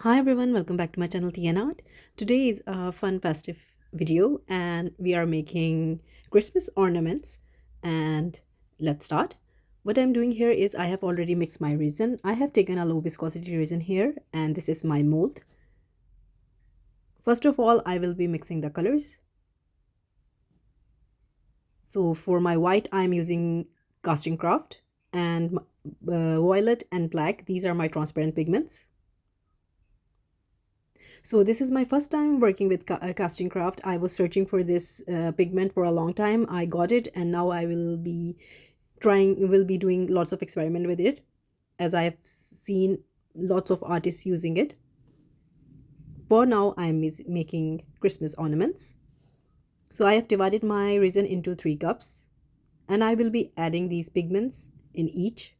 Hi everyone, welcome back to my channel Tea and Art. Today is a fun festive video and we are making Christmas ornaments and let's start. What I'm doing here is I have already mixed my resin. I have taken a low viscosity resin here and this is my mold. First of all, I will be mixing the colors. So for my white, I'm using casting craft and violet and black. These are my transparent pigments. So this is my first time working with casting craft. I was searching for this pigment for a long time. I got it and now I will be doing lots of experiment with it as I have seen lots of artists using it. For now, I'm making Christmas ornaments. So I have divided my resin into 3 cups and I will be adding these pigments in each,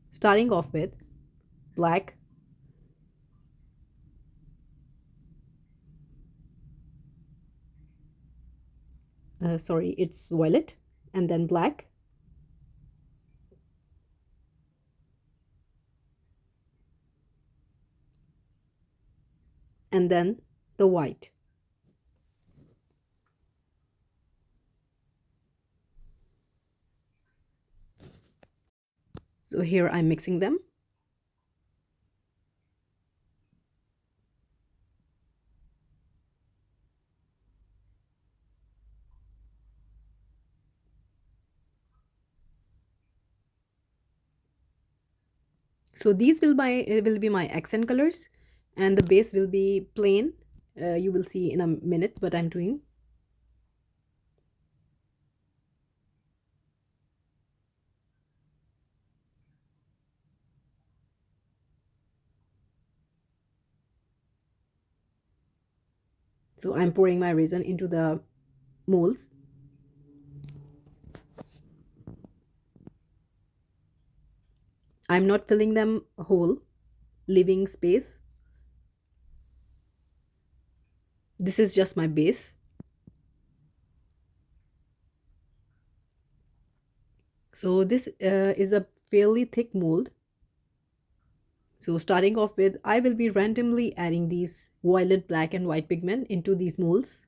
starting off with black, it's violet, and then black, and then the white. So here I'm mixing them. So these will be my accent colors and the base will be plain. You will see in a minute what I'm doing. So I'm pouring my resin into the molds. I'm not filling them whole, leaving space. This is just my base. So this is a fairly thick mold. So starting off with, I will be randomly adding these violet, black and white pigment into these molds.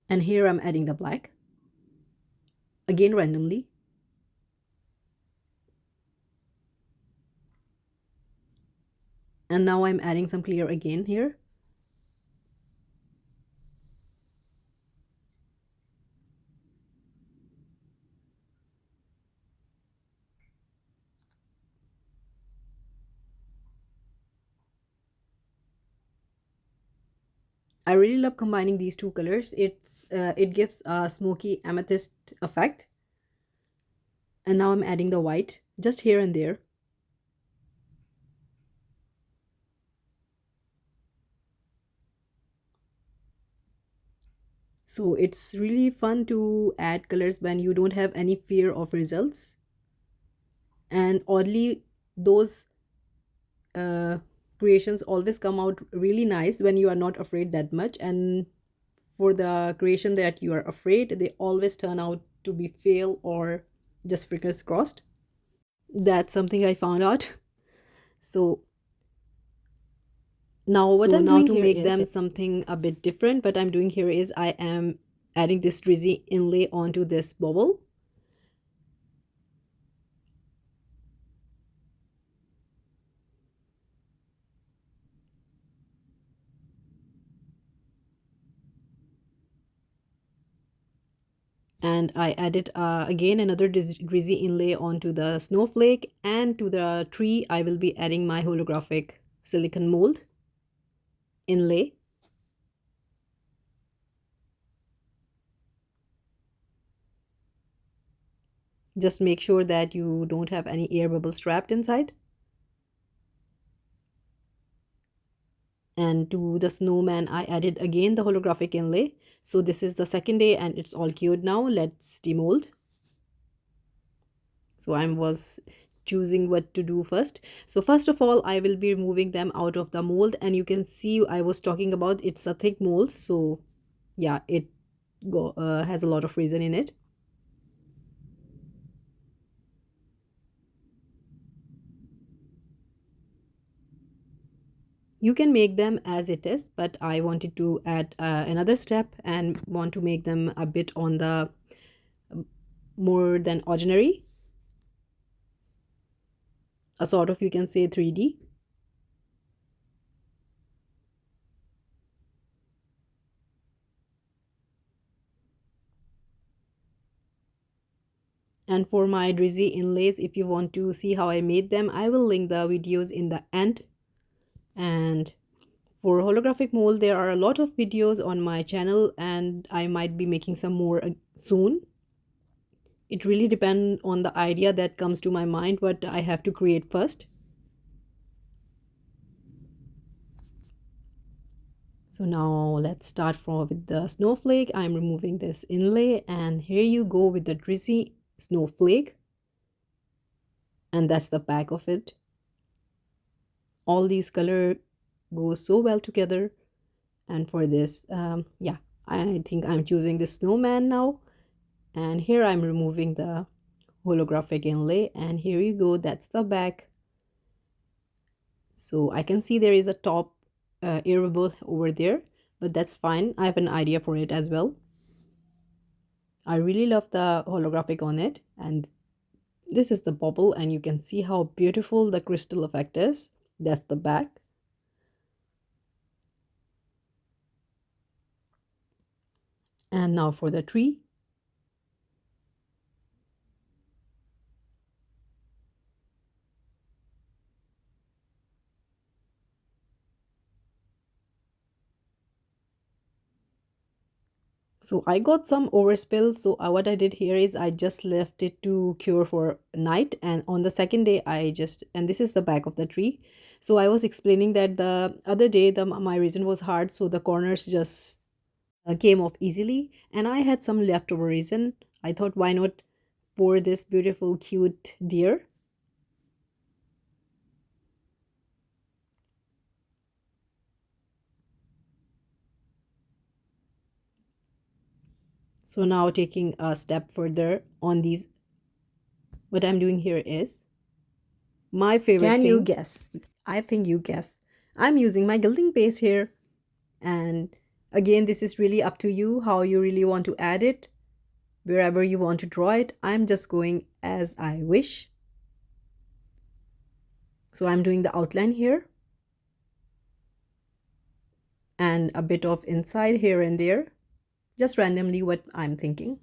And here I'm adding the black, again randomly. And now I'm adding some clear again here. I really love combining these two colors. It gives a smoky amethyst effect. And now I'm adding the white just here and there. So it's really fun to add colors when you don't have any fear of results. And oddly, those uh, creations always come out really nice when you are not afraid that much. And for the creation that you are afraid, they always turn out to be fail or just fingers crossed. That's something I found out. So now what I'm doing to make them something a bit different, what I'm doing here is I am adding this Druzy inlay onto this bubble. And I added again another Druzy inlay onto the snowflake, and to the tree I will be adding my holographic silicone mold inlay. Just make sure that you don't have any air bubbles trapped inside. And to the snowman I added again the holographic inlay. So this is the second day and it's all cured now. Let's demold. So I was choosing what to do first. So first of all I will be removing them out of the mold, and you can see I was talking about it's a thick mold, so yeah, it has a lot of resin in it. You can make them as it is, but I wanted to add another step and want to make them a bit on the more than ordinary, a sort of, you can say, 3D. And for my Druzy inlays, if you want to see how I made them, I will link the videos in the end. And for holographic mold, there are a lot of videos on my channel, and I might be making some more soon. It really depends on the idea that comes to my mind, what I have to create first. So now let's start with the snowflake. I'm removing this inlay, and here you go with the Druzy snowflake. And that's the back of it. All these color go so well together. And for this, yeah, I think I'm choosing the snowman now. And here I'm removing the holographic inlay, and here you go, that's the back. So I can see there is a top air bubble over there, but that's fine. I have an idea for it as well. I really love the holographic on it, and this is the bubble, and you can see how beautiful the crystal effect is. That's the back. And now for the tree. So I got some overspill. So what I did here is I just left it to cure for a night, and on the second day and this is the back of the tree. So I was explaining that the other day my resin was hard, so the corners just came off easily, and I had some leftover resin. I thought, why not pour this beautiful cute deer. So now taking a step further on these, what I'm doing here is my favorite thing. Can you guess? I think you guess. I'm using my gilding paste here. And again, this is really up to you how you really want to add it, wherever you want to draw it. I'm just going as I wish. So I'm doing the outline here and a bit of inside here and there, just randomly what I'm thinking.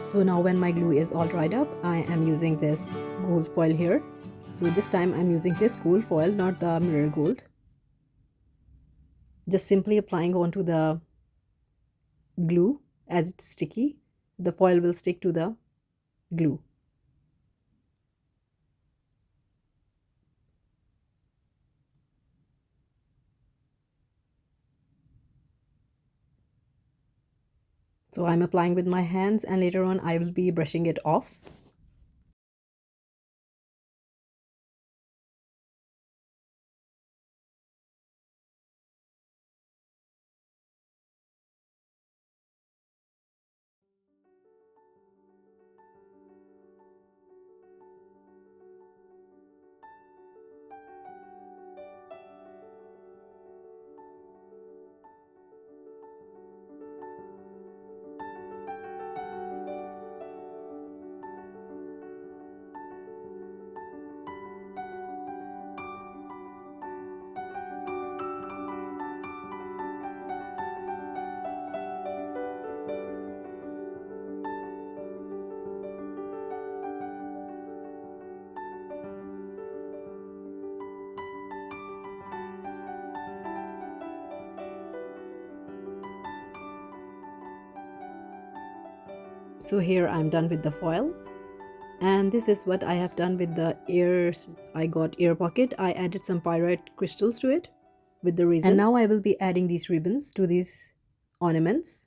So now when my glue is all dried up, I am using this gold foil here. So this time I'm using this gold foil, not the mirror gold. Just simply applying onto the glue. As it's sticky, the foil will stick to the glue. So I'm applying with my hands, and later on I will be brushing it off. So here I'm done with the foil, and this is what I have done with the ears. I got ear pocket. I added some pyrite crystals to it with the resin, and now I will be adding these ribbons to these ornaments.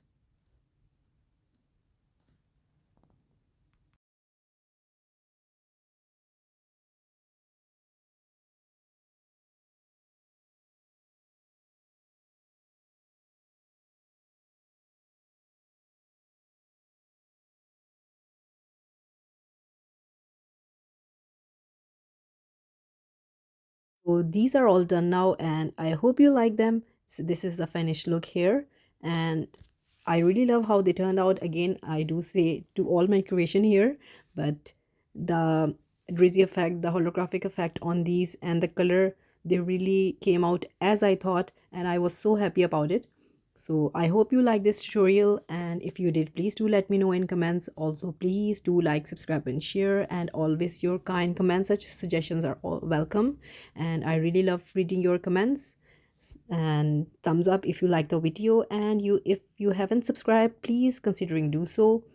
So these are all done now, and I hope you like them. So this is the finished look here, and I really love how they turned out. Again, I do say to all my creation here, but the Druzy effect, the holographic effect on these, and the color, they really came out as I thought, and I was so happy about it. So I hope you like this tutorial, and if you did, please do let me know in comments. Also, please do like, subscribe, and share, and always your kind comments. Such suggestions are all welcome, and I really love reading your comments. And thumbs up if you like the video, and if you haven't subscribed, please considering do so.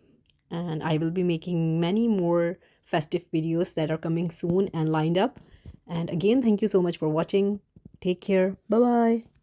And I will be making many more festive videos that are coming soon and lined up. And again, thank you so much for watching. Take care. Bye bye.